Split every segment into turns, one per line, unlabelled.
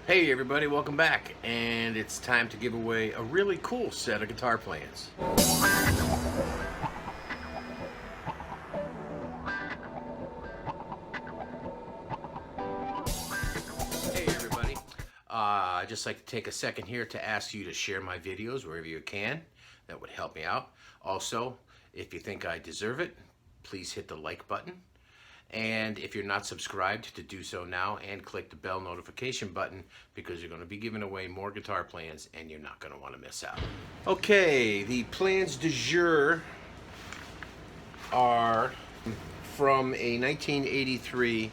Hey everybody, welcome back. And it's time to give away a really cool set of guitar plans. Hey everybody, I'd just like to take a second here to ask you to share my videos wherever you can. That would help me out. Also, if you think I deserve it, please hit the like button. And if you're not subscribed, to do so now and click the bell notification button, because you're going to be giving away more guitar plans and you're not going to want to miss out. Okay, the plans du jour are from a 1983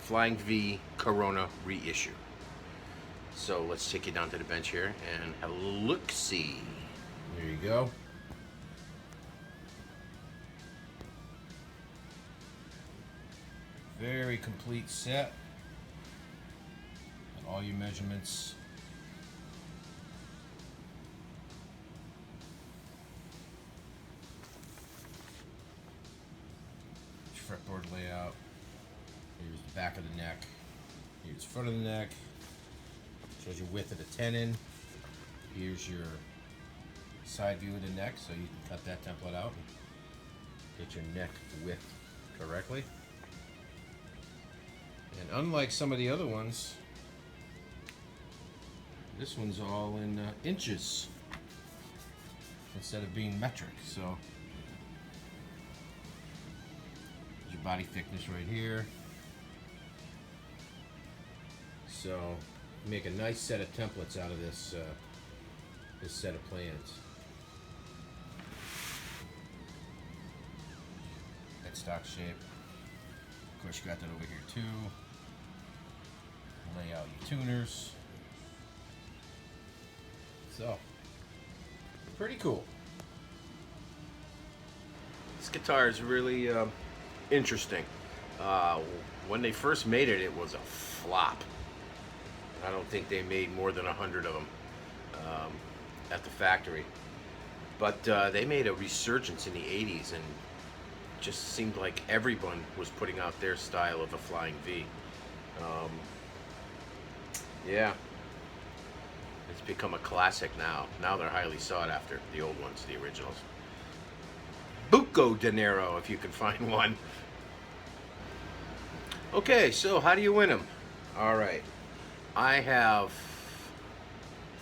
Flying V Corona reissue. So let's take you down to the bench here and have a look-see. There you go. Very complete set. And all your measurements. Fretboard layout. Here's the back of the neck. Here's front of the neck. Shows your width of the tenon. Here's your side view of the neck, so you can cut that template out and get your neck width correctly. And unlike some of the other ones, this one's all in inches instead of being metric. So your body thickness right here. So make a nice set of templates out of this this set of plans. Headstock shape. Of course, you got that over here too. Lay out your tuners. So, pretty cool. This guitar is really interesting. When they first made it, it was a flop. I don't think they made more than 100 of them at the factory. But they made a resurgence in the 80s, and just seemed like everyone was putting out their style of a Flying V. Yeah, it's become a classic now. Now they're highly sought after, the old ones, the originals. Buco dinero if you can find one. Okay, so how do you win them? All right, I have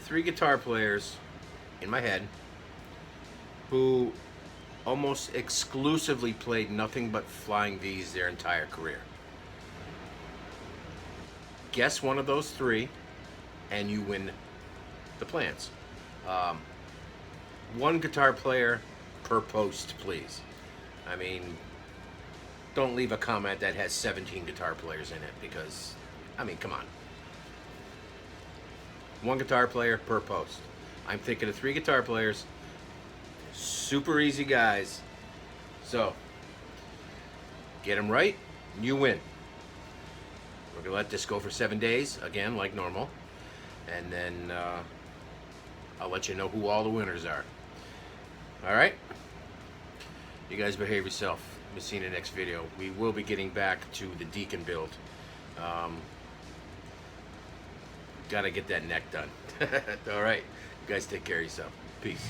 3 guitar players in my head who almost exclusively played nothing but Flying V's their entire career. Guess one of those 3 and you win the plans. 1 guitar player per post, please. I mean, don't leave a comment that has 17 guitar players in it, because, I mean, come on. 1 guitar player per post. I'm thinking of 3 guitar players. Super easy guys. So, get them right, you win. We're going to let this go for 7 days, again, like normal. And then I'll let you know who all the winners are. Alright? You guys behave yourself. We'll see you in the next video. We will be getting back to the Deacon build. Gotta get that neck done. Alright. You guys take care of yourself. Peace.